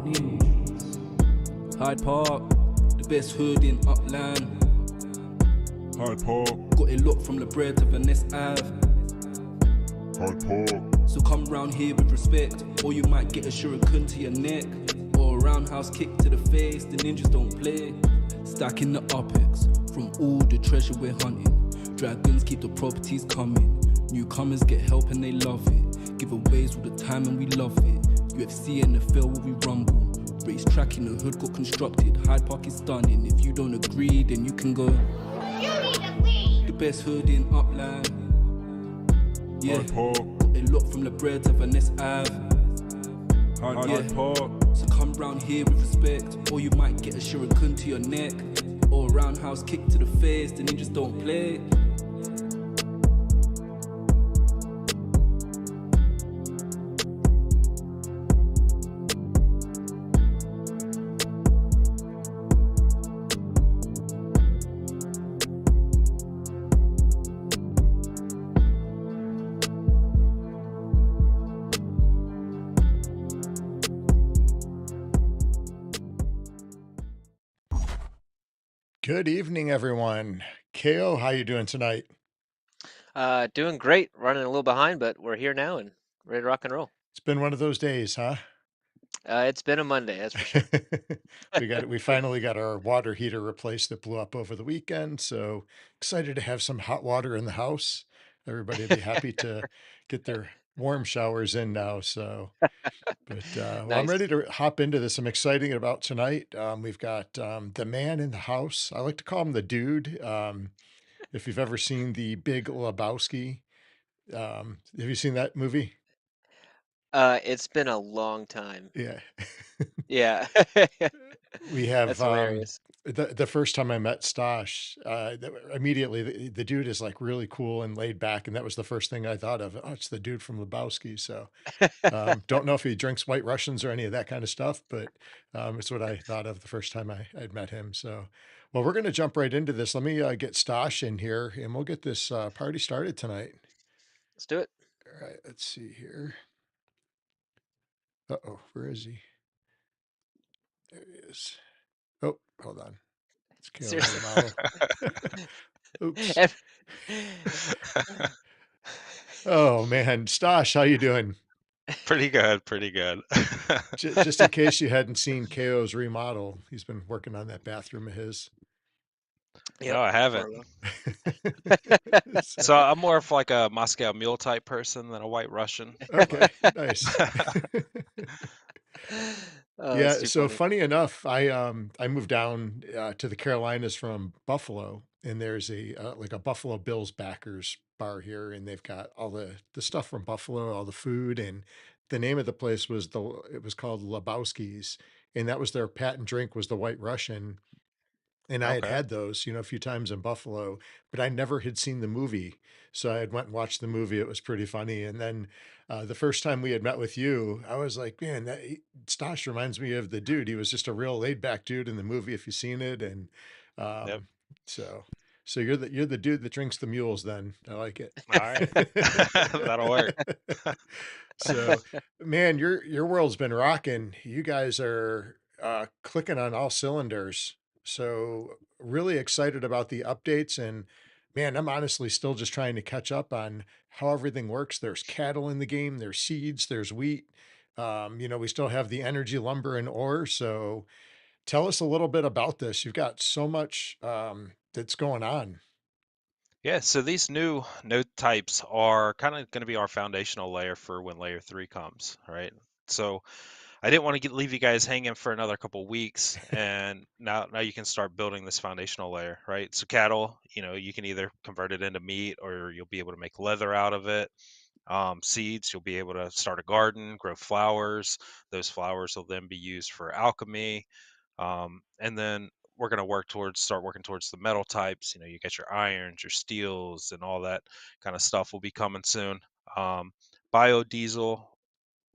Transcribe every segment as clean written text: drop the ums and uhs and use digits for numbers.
News. Hyde Park, the best hood in Upland. Hyde Park, Got it locked from Blvd to Venice Ave. Hyde Park, So come round here with respect, or you might get a shuriken to your neck, or a roundhouse kick to the face. The ninjas don't play. Stacking the upex from all the treasure we're hunting. Dragons keep the properties coming. Newcomers get help and they love it. Giveaways all the time and we love it. UFC and NFL where we rumble. Race track in the hood got constructed. Hyde Park is stunning. If you don't agree, then you can go. The best hood in Upland. Yeah. Hyde Park, Got it locked from Blvd to Venice Ave. Hyde Park, So come round here with respect, or you might get a shuriken to your neck, or a roundhouse kick to the face. The ninjas don't play. Good evening, everyone. KO, how you doing tonight? Doing great. Running a little behind, but we're here now and ready to rock and roll. It's been one of those days, huh? It's been a Monday, that's for sure. We finally got our water heater replaced that blew up over the weekend. So excited to have some hot water in the house. Everybody will be happy to get their warm showers in now. So, but well, I'm Nice. ready to hop into this. I'm excited about tonight. We've got the man in the house. I like to call him the dude. If you've ever seen the Big Lebowski, have you seen that movie? It's been a long time. Yeah. Yeah. We have That's hilarious. the first time I met Stosh, immediately the dude is like really cool and laid back, and that was the first thing I thought of. Oh, it's the dude from Lebowski. So don't know if he drinks White Russians or any of that kind of stuff, but it's what I thought of the first time I'd met him. So, well, we're going to jump right into this. Let me get Stosh in here, and we'll get this party started tonight. Let's do it. All right, let's see here. Uh-oh, where is he? There he is. Oh, hold on. It's KO Seriously. model. Oops. Ev- Oh man, Stosh, how you doing? Pretty good, pretty good. Just in case you hadn't seen KO's remodel, he's been working on that bathroom of his. Yep, No, I for a haven't. while. So I'm more of like a Moscow Mule type person than a White Russian. Okay, nice. Oh, Yeah, that's too so funny. funny enough, I moved down to the Carolinas from Buffalo, and there's a like a Buffalo Bills backers bar here, and they've got all the stuff from Buffalo, all the food, and the name of the place was it was called Lebowski's, and that was their patent drink was the White Russian. And I had Okay. had those, a few times in Buffalo, but I never had seen the movie. So I had went and watched the movie. It was pretty funny. And then the first time we had met with you, I was like, man, Stosh reminds me of the dude. He was just a real laid back dude in the movie, if you've seen it. And Yep. um, so so you're the dude that drinks the mules then. I like it. All right. That'll work. So man, your world's been rocking. You guys are clicking on all cylinders. So really excited about the updates, and man, I'm honestly still just trying to catch up on how everything works. There's cattle in the game, there's seeds, there's wheat. We still have the energy lumber and ore. So tell us a little bit about this. You've got so much that's going on. Yeah, so these new node types are kind of going to be our foundational layer for when layer 3 comes, right? So I didn't want to leave you guys hanging for another couple weeks, and now you can start building this foundational layer, right? So cattle, you can either convert it into meat or you'll be able to make leather out of it. Seeds, you'll be able to start a garden, grow flowers. Those flowers will then be used for alchemy. And then we're going to start working towards the metal types. You get your irons, your steels, and all that kind of stuff will be coming soon. Um, Biodiesel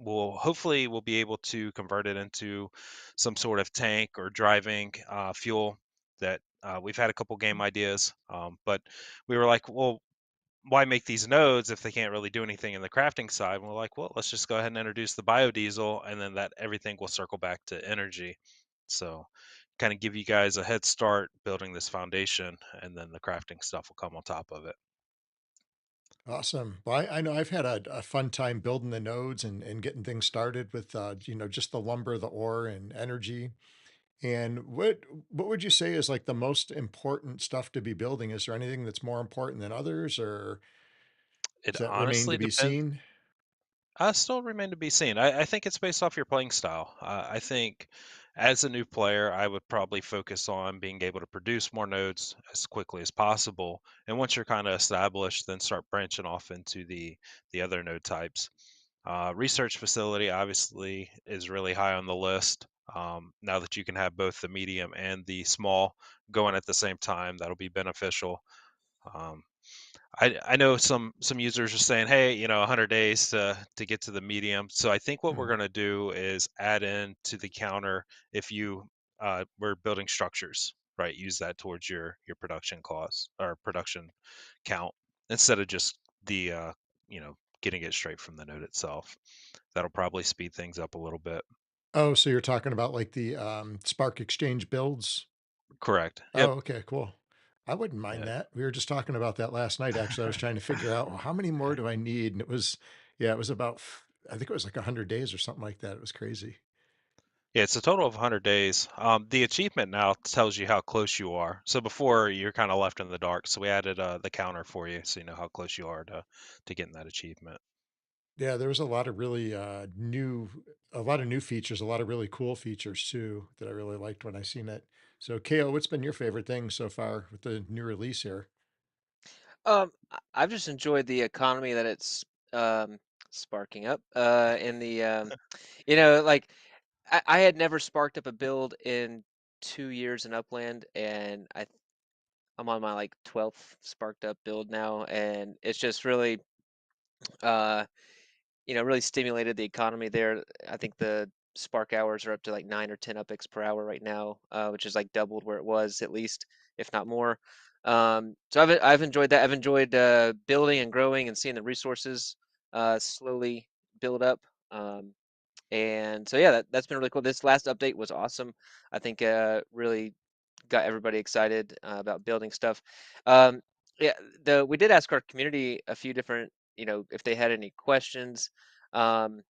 we'll be able to convert it into some sort of tank or driving fuel that we've had a couple game ideas, but we were like, well, why make these nodes if they can't really do anything in the crafting side? And we're like, well, let's just go ahead and introduce the biodiesel, and then that everything will circle back to energy. So, kind of give you guys a head start building this foundation, and then the crafting stuff will come on top of it. Awesome. Well, I know I've had a fun time building the nodes and getting things started with, just the lumber, the ore, and energy. And what would you say is like the most important stuff to be building? Is there anything that's more important than others, or It does that remain to honestly be depends. seen? Still remain to be seen. I think it's based off your playing style. I think as a new player, I would probably focus on being able to produce more nodes as quickly as possible. And once you're kind of established, then start branching off into the other node types. Research facility obviously is really high on the list. Now that you can have both the medium and the small going at the same time, that'll be beneficial. Um, I know some users are saying, hey, 100 days to get to the medium. So I think what we're Hmm. going to do is add in to the counter if you we're building structures, right? Use that towards your production costs or production count instead of just the getting it straight from the node itself. That'll probably speed things up a little bit. Oh, so you're talking about like the Spark Exchange builds? Correct. Oh, Yep. okay, cool. I wouldn't mind Yeah. that. We were just talking about that last night. Actually, I was trying to figure out, well, how many more do I need? And yeah, it was about, I think it was like 100 days or something like that. It was crazy. Yeah, it's a total of 100 days. The achievement now tells you how close you are. So before you're kind of left in the dark. So we added the counter for you, so you know how close you are to getting that achievement. Yeah, there was a lot of really a lot of new features, a lot of really cool features too that I really liked when I seen it. So, KO, what's been your favorite thing so far with the new release here? I've just enjoyed the economy that it's sparking up. In the like I had never sparked up a build in 2 years in Upland, and I'm on my like 12th sparked up build now, and it's just really uh really stimulated the economy there. I think the spark hours are up to like 9 or 10 upx per hour right now, which is like doubled where it was at least, if not more. So I've enjoyed that. I've enjoyed building and growing and seeing the resources slowly build up. And so yeah, that's been really cool. This last update was awesome. I think really got everybody excited about building stuff. Um, yeah, the we did ask our community a few different, if they had any questions. Um,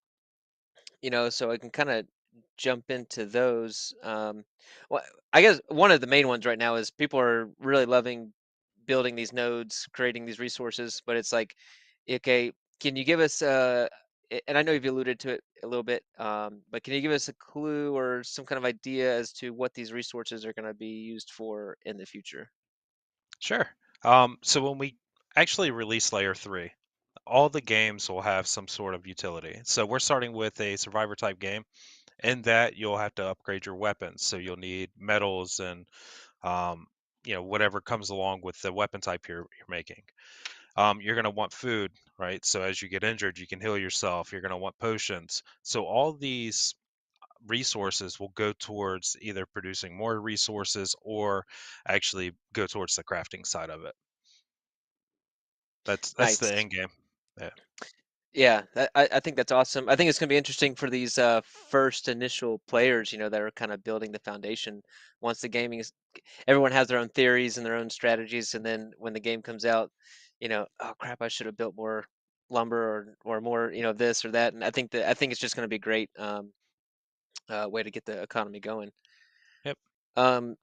so I can kind of jump into those. Well, I guess one of the main ones right now is people are really loving building these nodes, creating these resources, but it's like, okay, can you give us and I know you've alluded to it a little bit, but can you give us a clue or some kind of idea as to what these resources are going to be used for in the future? Sure. So when we actually release layer 3, all the games will have some sort of utility. So we're starting with a survivor type game. In that, you'll have to upgrade your weapons. So you'll need metals and um, whatever comes along with the weapon type you're making. You're going to want food, right? So as you get injured, you can heal yourself. You're going to want potions. So all these resources will go towards either producing more resources or actually go towards the crafting side of it. That's the Nice. end game. Yeah. Yeah, I think that's awesome. I think it's going to be interesting for these first initial players, that are kind of building the foundation. Once the gaming is, everyone has their own theories and their own strategies, and then when the game comes out, oh crap, I should have built more lumber or more, this or that. And I think it's just going to be a great way to get the economy going. Yep. Um,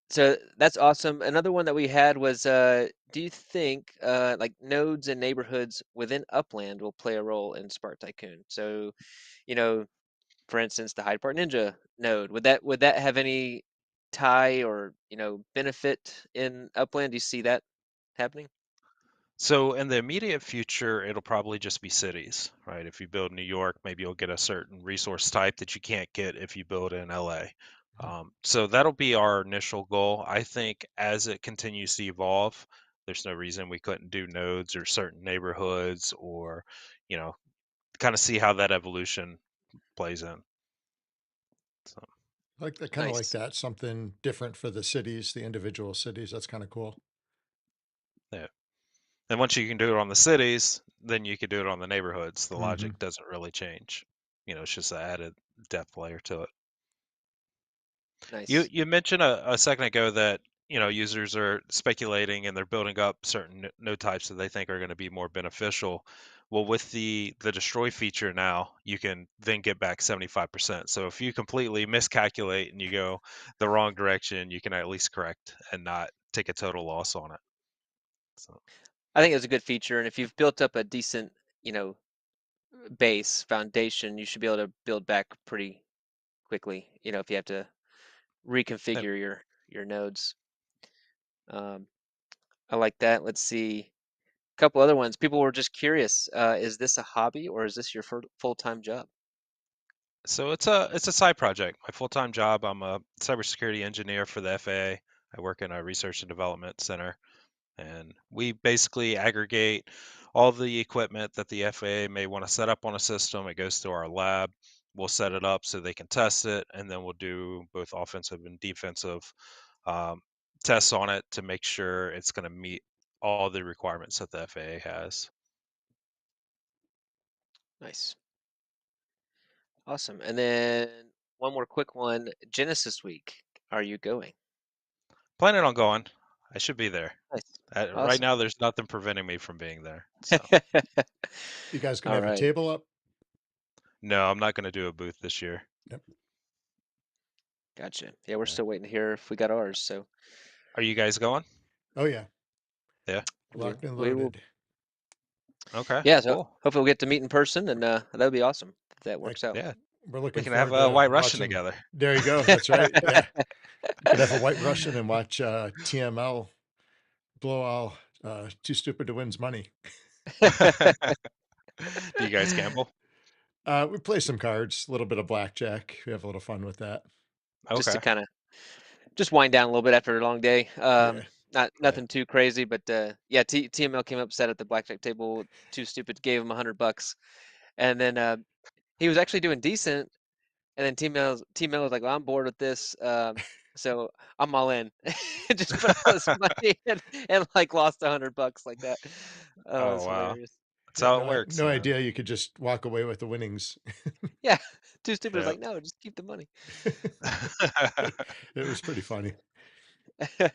so that's awesome. Another one that we had was, do you think like nodes and neighborhoods within Upland will play a role in Spark Tycoon? So, you know, for instance, the Hyde Park Ninja node, would that have any tie or, benefit in Upland? Do you see that happening? So in the immediate future, it'll probably just be cities, right? If you build New York, maybe you'll get a certain resource type that you can't get if you build in LA. So that'll be our initial goal. I think as it continues to evolve, there's no reason we couldn't do nodes or certain neighborhoods or, you know, kind of see how that evolution plays in. So, Like that, kind of like Nice. that, something different for the cities, the individual cities. That's kind of cool. yeah. And once you can do it on the cities, then you can do it on the neighborhoods. The Hmm. logic doesn't really change. It's just an added depth layer to it. You Nice. you mentioned a second ago that users are speculating and they're building up certain node types that they think are going to be more beneficial. Well, with the destroy feature now, you can then get back 75%. So if you completely miscalculate and you go the wrong direction, you can at least correct and not take a total loss on it. So I think it's a good feature, and if you've built up a decent, you know, base foundation, you should be able to build back pretty quickly. If you have to yeah. reconfigure your nodes. Um, I like that. Let's see. A couple other ones. People were just curious. Is this a hobby or is this your full-time job? So it's a side project. My full-time job, I'm a cybersecurity engineer for the FAA. I work in a research and development center. And we basically aggregate all the equipment that the FAA may want to set up on a system. It goes to our lab. We'll set it up so they can test it, and then we'll do both offensive and defensive um, tests on it to make sure it's going to meet all the requirements that the FAA has. Nice. Awesome. And then one more quick one. Genesis Week. Are you going? Planning on going. I should be there. Nice. Right Awesome. now, there's nothing preventing me from being there. So You guys gonna All have a right. table up? no, I'm not going to do a booth this year. Yep. Gotcha. Yeah, we're Yeah. still waiting to hear if we got ours. So Are you guys going? Oh yeah, Yeah. we locked and we will. loaded. Okay. Yeah. So Cool. hopefully we'll get to meet in person, and that would be awesome if that Like works out. Yeah. we're We looking can have forward a to White Russian watching. together. There you go. That's right. Yeah, you could have a White Russian and watch TML blow all Too Stupid to Win's money. Do you guys gamble? We play some cards, a little bit of blackjack. We have a little fun with that. Just to Okay. kind of just wind down a little bit after a long day. Yeah, Not yeah. nothing too crazy, but yeah, TML came up, sat at the blackjack table. Too Stupid gave him $100, and then he was actually doing decent. And then TML was like, "Well, I'm bored with this, so I'm all in." Just put all his money and like lost $100 like that. Oh, Oh it's wow. hilarious. That's Had how it works, no idea you could just walk away with the winnings. Yeah, Too Stupid was Yep. like, "No, just keep the money." It was pretty funny. Yeah.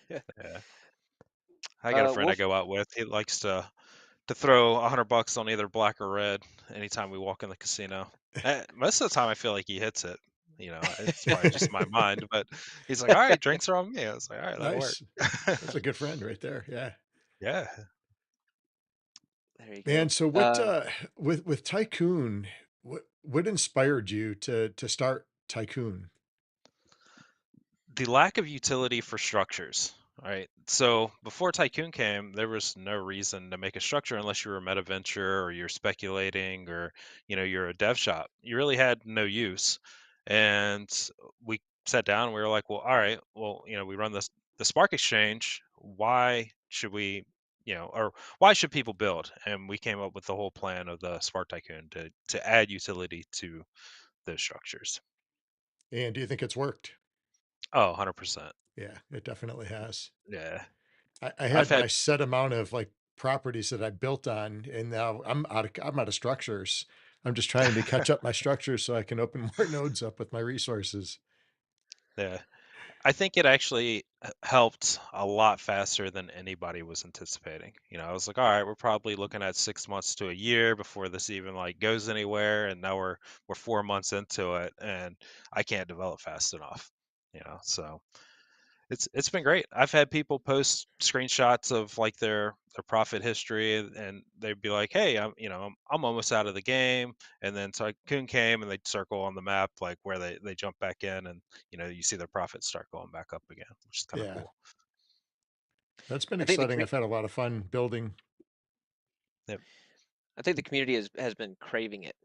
I got a friend I Wolf. go out with. He likes to throw $100 on either black or red anytime we walk in the casino. Most of the time, I feel like he hits it. It's probably just my mind, but he's like, "All right, drinks are on me." I was like, "All right, that'll work." Nice. That's a good friend right there. Yeah. Yeah. There you Man, go. so what with Tycoon, what inspired you to start Tycoon? The lack of utility for structures. Right. So before Tycoon came, there was no reason to make a structure unless you were a meta venture or you're speculating or you're a dev shop. You really had no use. And we sat down and we were like, well, all right, well, we run the Spark Exchange. Why should we, or why should people build? And we came up with the whole plan of the Spark Tycoon to add utility to those structures. And do you think it's worked? Oh, 100%. Yeah, it definitely has. Yeah. I I've had had my set amount of like properties that I built on, and now I'm out of structures. I'm just trying to catch up my structures so I can open more nodes up with my resources. yeah. I think it actually helped a lot faster than anybody was anticipating. I was like, all right, we're probably looking at 6 months to a year before this even like goes anywhere, and now we're 4 months into it, and I can't develop fast enough. So it's been great. I've had people post screenshots of like their profit history, and they'd be like, "Hey, I'm almost out of the game," and then Tycoon came, and they'd circle on the map like where they jump back in, and you see their profits start going back up again, which is kind of Yeah, cool. that's been I think the exciting. I've had a lot of fun building. Yep. I think the community has been craving it,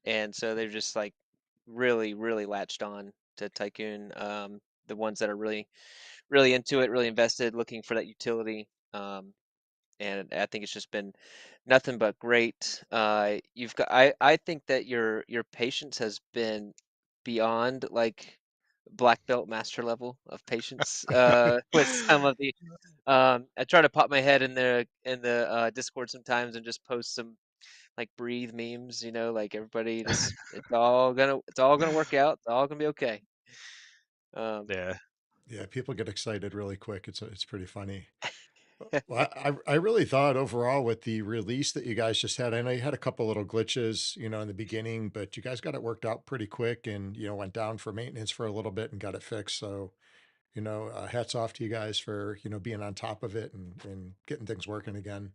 and so they've just like really latched on to Tycoon. The ones that are really into it, really invested, looking for that utility. And I think it's just been nothing but great. You've got I think that your patience has been beyond like black belt master level of patience with some of the. I try to pop my head in the Discord sometimes and just post some like breathe memes. Like everybody just it's all gonna work out. It's all gonna be okay. Um, Yeah. Yeah, people get excited really quick. It's pretty funny. Well, I really thought overall with the release that you guys just had, I know you had a couple little glitches, in the beginning, but you guys got it worked out pretty quick and, went down for maintenance for a little bit and got it fixed. So, hats off to you guys for, being on top of it and getting things working again.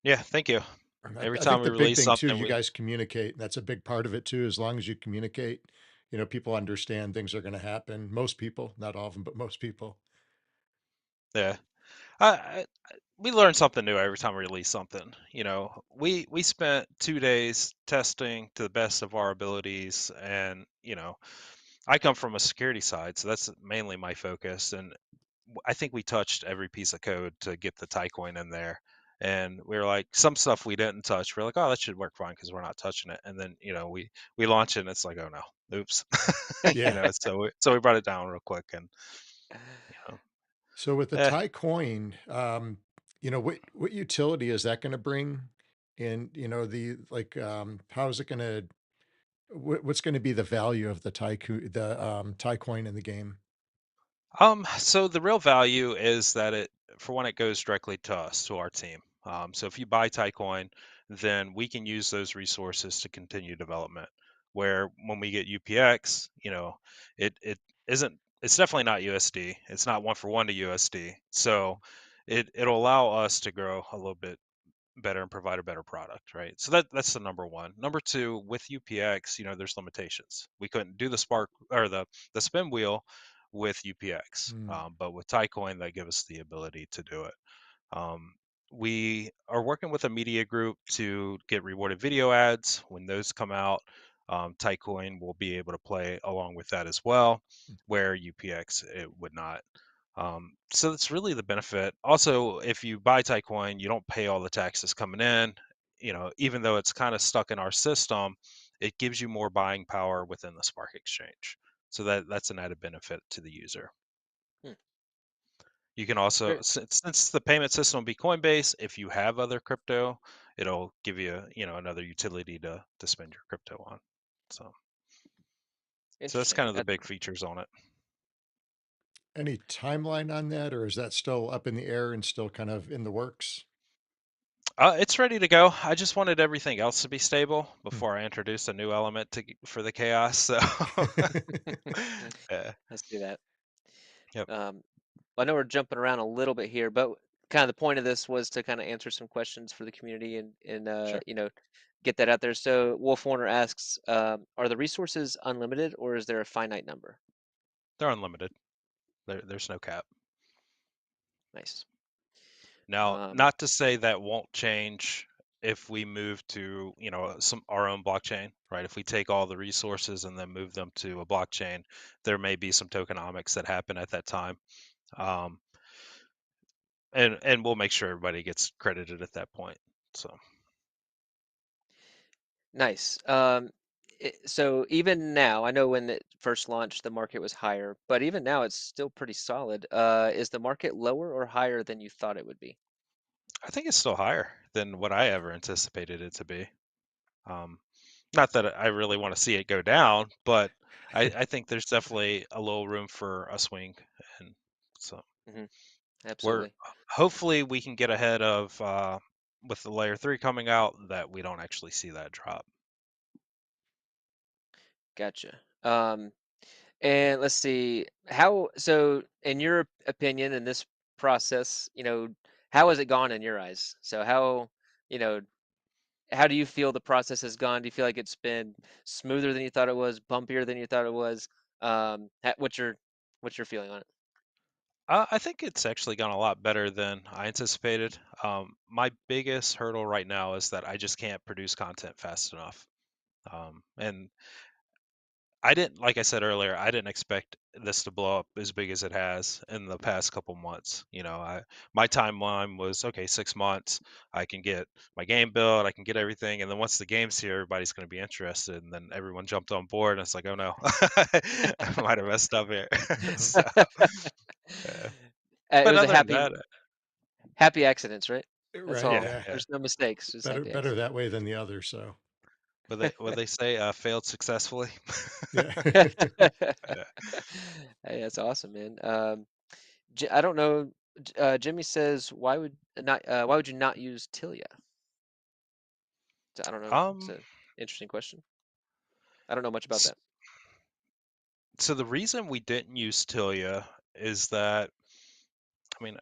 Yeah. Thank you. Every I time think we the big release thing too, something, you we guys communicate. And that's a big part of it too. As long as you communicate, people understand things are going to happen. Most people, not all of them, but most people. yeah. We learn something new every time we release something. We spent 2 days testing to the best of our abilities, and I come from a security side, so that's mainly my focus. And I think we touched every piece of code to get the Tycoon in there. And we were like, some stuff we didn't touch. We're like, oh, that should work fine because we're not touching it. And then we launch it, and it's like, oh no, oops. Yeah. So we brought it down real quick, and you know, So with the eh, Thai coin, what utility is that going to bring? And the like, how is it going to? What's going to be the value of the Thai coin in the game? So the real value is that for one, it goes directly to us, to our team. So if you buy Tycoin, then we can use those resources to continue development. Where when we get UPX, it isn't. It's definitely not USD. It's not one for one to USD. So it'll allow us to grow a little bit better and provide a better product, right? So that's the number one. Number two, with UPX, there's limitations. We couldn't do the spark or the spin wheel with UPX, Hmm. but with Tycoin, that gives us the ability to do it. Um, we are working with a media group to get rewarded video ads. When those come out, Tycoin will be able to play along with that as well, where UPX it would not. So that's really the benefit. Also, if you buy Tycoin, you don't pay all the taxes coming in. Even though it's kind of stuck in our system, it gives you more buying power within the Spark exchange. So that's an added benefit to the user. hmm, You can also, very- since the payment system will be Coinbase, if you have other crypto, it'll give you, another utility to spend your crypto on. So that's Interesting. kind of the big features on it. Any timeline on that, or is that still up in the air and still kind of in the works? It's ready to go. I just wanted everything else to be stable Hmm. before I introduced a new element for the chaos. So, yeah, I see that. yep, Um, I know we're jumping around a little bit here, but kind of the point of this was to kind of answer some questions for the community and sure. get that out there. So Wolf Warner asks, are the resources unlimited or is there a finite number? They're unlimited. There's no cap. Nice. Now, Um, not to say that won't change if we move to, our own blockchain, right? If we take all the resources and then move them to a blockchain, there may be some tokenomics that happen at that time. Um, and we'll make sure everybody gets credited at that point. So, nice. So even now, I know when it first launched, the market was higher, but even now it's still pretty solid. Is the market lower or higher than you thought it would be? I think it's still higher than what I ever anticipated it to be. Um, Not that I really want to see it go down, but I think there's definitely a little room for a swing, and so Hmm. we're Absolutely. hopefully we can get ahead of with the layer 3 coming out that we don't actually see that drop. Gotcha. And let's see so in your opinion in this process, how has it gone in your eyes? So you know, how do you feel the process has gone? Do you feel like it's been smoother than you thought it was, bumpier than you thought it was? What's your feeling on it? I think it's actually gone a lot better than I anticipated. My biggest hurdle right now is that I just can't produce content fast enough. And I didn't, like I said earlier, I didn't expect this to blow up as big as it has in the past couple months. My timeline was okay, 6 months. I can get my game built, I can get everything, and then once the game's here, everybody's going to be interested. And then everyone jumped on board, and it's like, oh no, I might have messed up here. So, yeah. It But was a other than that, happy accidents, right? That's Right, all. yeah, yeah. yeah. There's no mistakes, just Better happy better accidents. that way than the other, so, What they say, failed successfully. yeah. Yeah. Hey, that's awesome, man. I don't know. Jimmy says, why would you not use Tilia? I don't know. It's Um, an interesting question. I don't know much about s- that. so the reason we didn't use Tilia is that, I mean,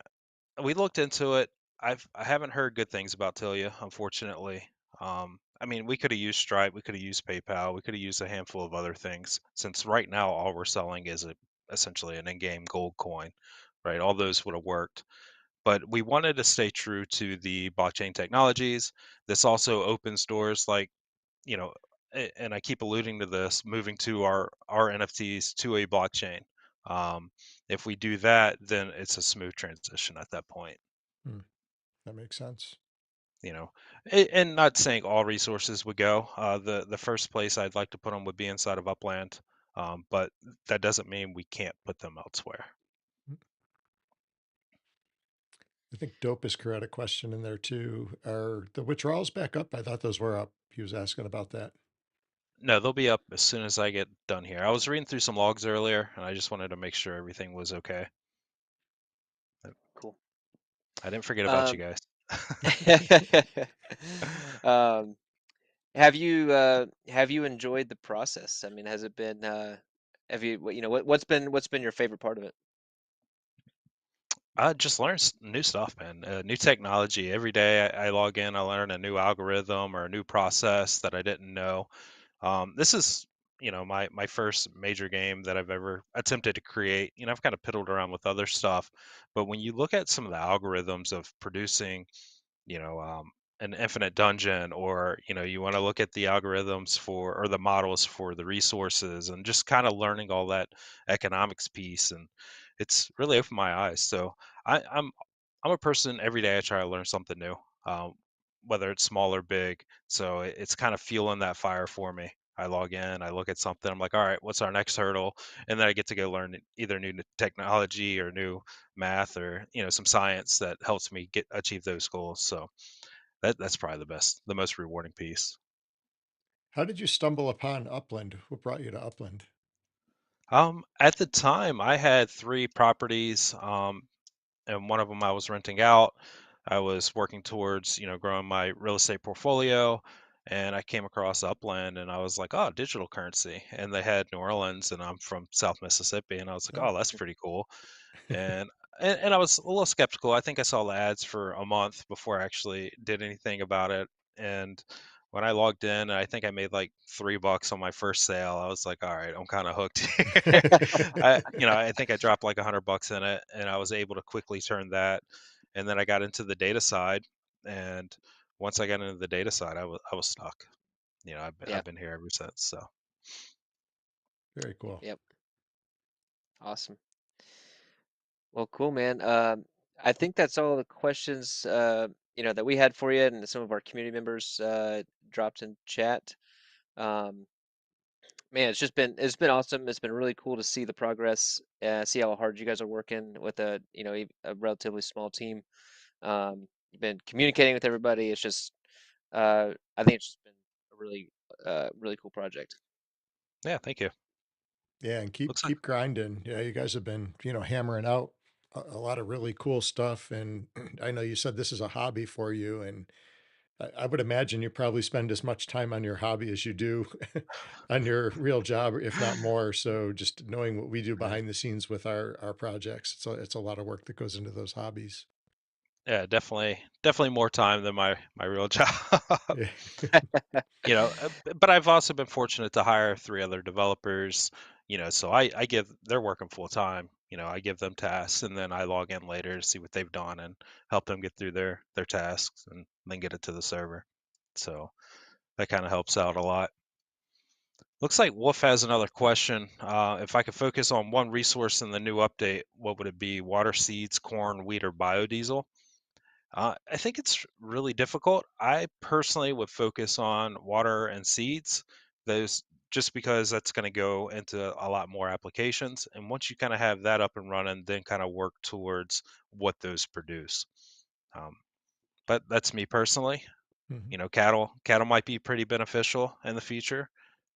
we looked into it. I haven't heard good things about Tilia, unfortunately. I mean, we could have used Stripe, we could have used PayPal, we could have used a handful of other things. Since right now all we're selling is essentially an in-game gold coin, right? All those would have worked. But we wanted to stay true to the blockchain technologies. This also opens doors like, you know, and I keep alluding to this, moving to our NFTs to a blockchain. Um, if we do that, then it's a smooth transition at that point. Hmm, that makes sense. You know, and not saying all resources would go. The first place I'd like to put them would be inside of Upland, but that doesn't mean we can't put them elsewhere. I think Dopus had a question in there too. Are the withdrawals back up? I thought those were up. He was asking about that. No, they'll be up as soon as I get done here. I was reading through some logs earlier, and I just wanted to make sure everything was okay. Cool. I didn't forget about you Um, guys. um, have you enjoyed the process? I mean, has it been have you what's been your favorite part of it? I just learn new stuff, man. New technology every day. I log in, I learn a new algorithm or a new process that I didn't know. This is, my first major game that I've ever attempted to create. I've kind of piddled around with other stuff, but when you look at some of the algorithms of producing, you know, um, an infinite dungeon, or you want to look at the algorithms for or the models for the resources, and just kind of learning all that economics piece, and it's really opened my eyes. So I'm a person every day I try to learn something new, um, whether it's small or big. So it's kind of fueling that fire for me. I log in, I look at something, I'm like, all right, what's our next hurdle? And then I get to go learn either new technology or new math, or some science that helps me get achieve those goals. So that's probably the most rewarding piece. How did you stumble upon Upland? What brought you to Upland? At the time, I had three properties, and one of them I was renting out. I was working towards growing my real estate portfolio, and I came across Upland, and I was like, oh, digital currency, and they had New Orleans, and I'm from South Mississippi, and I was like, Oh. oh, that's pretty cool. and and I was a little skeptical. I think I saw the ads for a month before I actually did anything about it. And when I logged in, I think I made like $3 on my first sale. I was like, all right, I'm kind of hooked here. I think I dropped like $100 in it, and I was able to quickly turn that. And then I got into the data side, and once I got into the data side, I was stuck. Yeah. I've been here ever since. So Very cool. Yep. Awesome. Well, cool, man. I think that's all the questions that we had for you, and some of our community members dropped in chat. Um, Man, it's been awesome. It's been really cool to see the progress, see how hard you guys are working with a relatively small team. You've been communicating with everybody. It's just I think it's just been a really cool project. yeah, thank you. Yeah, and keep Looks like keep grinding. Yeah, you guys have been, hammering out a lot of really cool stuff. And I know you said this is a hobby for you, and I would imagine you probably spend as much time on your hobby as you do on your real job, if not more. So just knowing what we do yeah. behind the scenes with our projects, it's a lot of work that goes into those hobbies. Yeah, definitely more time than my real job. Yeah. But I've also been fortunate to hire three other developers. So I give they're working full time. I give them tasks, and then I log in later to see what they've done and help them get through their tasks, and then get it to the server. So that kind of helps out a lot. Looks like Wolf has another question. If I could focus on one resource in the new update, what would it be? Water, seeds, corn, wheat, or biodiesel? I think it's really difficult. I personally would focus on water and seeds, those just because that's going to go into a lot more applications. And once you kind of have that up and running, then kind of work towards what those produce. Um, but that's me personally. Mhm. Cattle might be pretty beneficial in the future.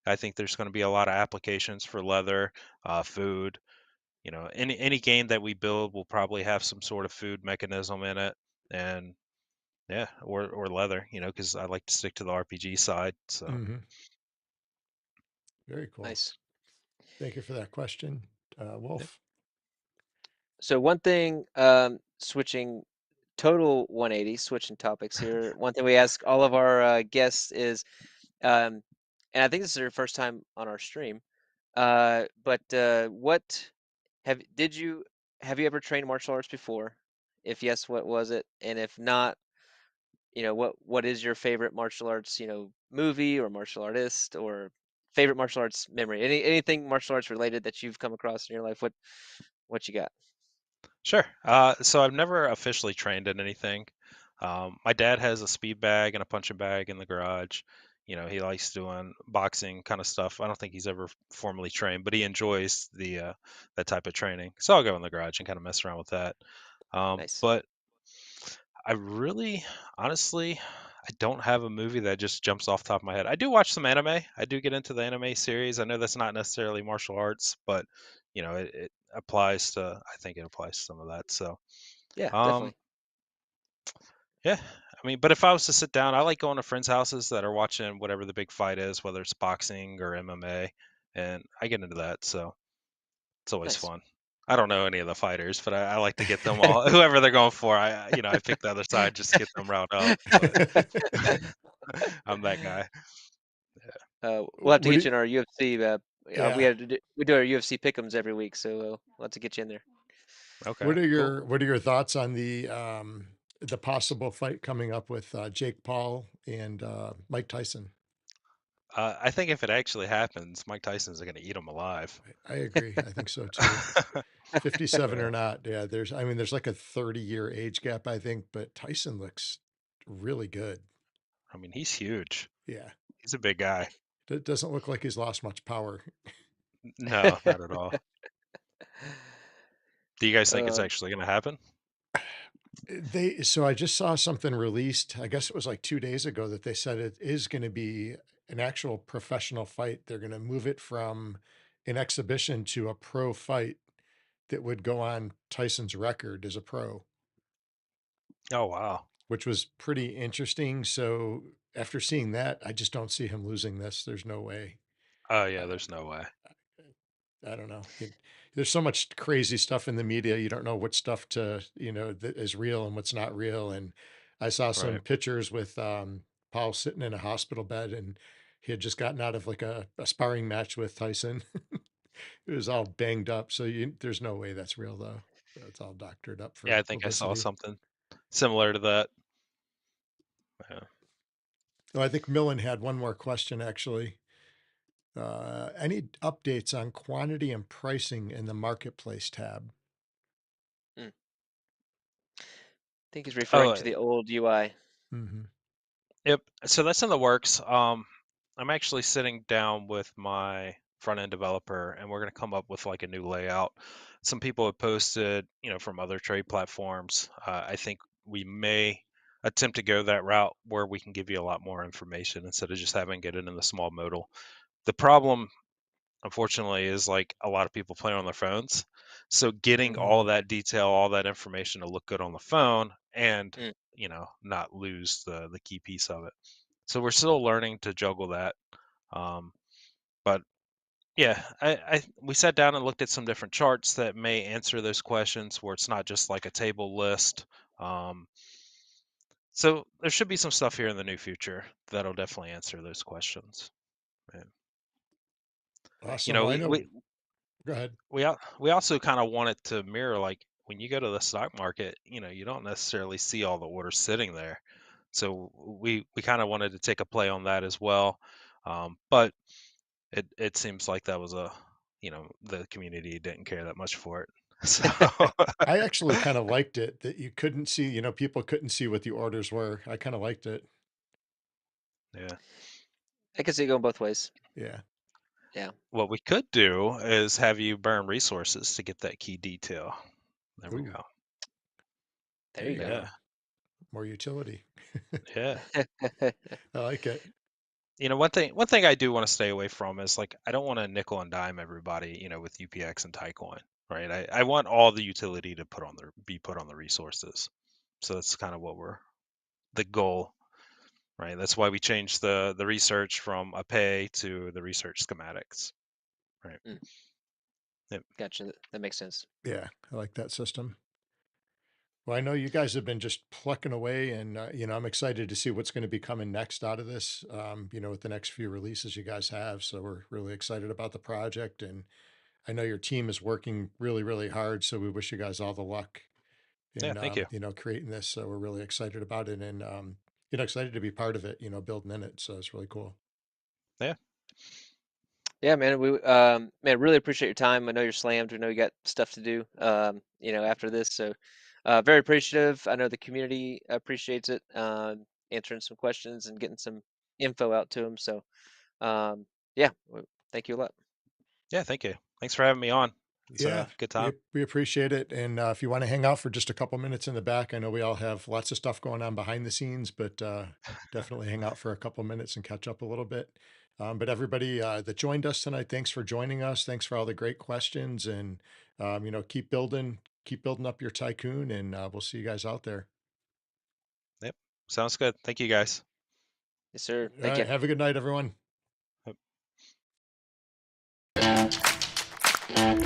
I think there's going to be a lot of applications for leather, food. Any game that we build will probably have some sort of food mechanism in it, and yeah, or leather. Because I like to stick to the RPG side. So Mhm. Very cool. Nice. Thank you for that question, yeah, Wolf. So one thing, switching total 180, switching topics here. One thing we ask all of our guests is, um, and I think this is your first time on our stream, but what did you have you ever trained martial arts before? If yes, what was it? And if not, what is your favorite martial arts, movie or martial artist or favorite martial arts memory? Anything martial arts related that you've come across in your life? What you got? sure. So I've never officially trained in anything. My dad has a speed bag and a punching bag in the garage. He likes doing boxing kind of stuff. I don't think he's ever formally trained, but he enjoys the that type of training. So I'll go in the garage and kind of mess around with that. Nice. But I really, honestly, I don't have a movie that just jumps off the top of my head. I do watch some anime. I do get into the anime series. I know that's not necessarily martial arts, but it applies to. I think it applies to some of that. So, Yeah, um, definitely. yeah. I mean, but if I was to sit down, I like going to friends' houses that are watching whatever the big fight is, whether it's boxing or MMA, and I get into that. So it's always Nice. fun. I don't know any of the fighters, but I like to get them all, whoever they're going for. I pick the other side just to get them riled up. But I'm that guy. We'll have to What get do you in our UFC. We yeah. we do our UFC pick'ems every week, so we'll have to get you in there. Okay, cool. What are your thoughts on the possible fight coming up with Jake Paul and Mike Tyson? I think if it actually happens, Mike Tyson's going to eat him alive. I agree. I think so too. 57 Yeah, or not. Yeah, there's like a 30-year age gap, I think, but Tyson looks really good. I mean, he's huge. Yeah. He's a big guy. It doesn't look like he's lost much power. No, not at all. Do you guys think it's um, actually going to happen? So I just saw something released, I guess it was like 2 days ago, that they said it is gonna be an actual professional fight. They're gonna move it from an exhibition to a pro fight that would go on Tyson's record as a pro, Oh wow. which was pretty interesting. So after seeing that, I just don't see him losing this. There's no way. Oh Uh, yeah, there's no way. I don't know. There's so much crazy stuff in the media. You don't know what stuff that is real and what's not real. And I saw some Right. pictures with Paul sitting in a hospital bed, and he had just gotten out of like a sparring match with Tyson. It was all banged up. So there's no way that's real, though. It's all doctored up Yeah, for I think I saw publicity. something similar to that. Yeah. Oh, I think Millen had one more question, actually. Any updates on quantity and pricing in the marketplace tab? I think he's referring Oh, to the old UI. Hmm. yep. So that's in the works. I'm actually sitting down with my front end developer, and we're going to come up with like a new layout. Some people have posted, from other trade platforms. I think we may attempt to go that route where we can give you a lot more information instead of just having it in the small modal. The problem, unfortunately, is like a lot of people play on their phones. So getting all Mm, that detail, all that information to look good on the phone and, Mm, not lose the key piece of it. So we're still learning to juggle that. Um, but yeah, we sat down and looked at some different charts that may answer those questions where it's not just like a table list. Um, so there should be some stuff here in the new future that'll definitely answer those questions. And, awesome. Well, I know. we Go ahead. we also kind of want it to mirror like when you go to the stock market, you don't necessarily see all the orders sitting there. So we kind of wanted to take a play on that as well. But it seems like that was the community didn't care that much for it. So I actually kind of liked it that you couldn't see, people couldn't see what the orders were. I kind of liked it. yeah. I can see it going both ways. Yeah. Yeah. What we could do is have you burn resources to get that key detail. There we Ooh, go. There you go. Yeah. more utility. Yeah. I like it. One thing I do want to stay away from is like I don't want to nickel and dime everybody, with UPX and Tycoon, right? I want all the utility to be put on the resources. So that's kind of the goal, right? That's why we changed the research from a pay to the research schematics, right? Mm. Yep. Gotcha. That makes sense. Yeah, I like that system. Well, I know you guys have been just plucking away, and I'm excited to see what's going to be coming next out of this. With the next few releases you guys have, so we're really excited about the project, and I know your team is working really, really hard. So we wish you guys all the luck Yeah, in, thank you. creating this. So we're really excited about it, and excited to be part of it. Building in it. So it's really cool. Yeah. Yeah, man. Man, really appreciate your time. I know you're slammed. We know you got stuff to do. After this, so very appreciative. I know the community appreciates it. Answering some questions and getting some info out to them. So, yeah, thank you a lot. Yeah, thank you. Thanks for having me on. It's Yeah, a good time. we appreciate it. And if you want to hang out for just a couple minutes in the back, I know we all have lots of stuff going on behind the scenes, but definitely hang out for a couple minutes and catch up a little bit. But everybody that joined us tonight, thanks for joining us. Thanks for all the great questions, and keep building up your Tycoon, and we'll see you guys out there. Yep. Sounds good. Thank you guys. Yes, sir. All Thank right, you. have a good night, everyone. Yep.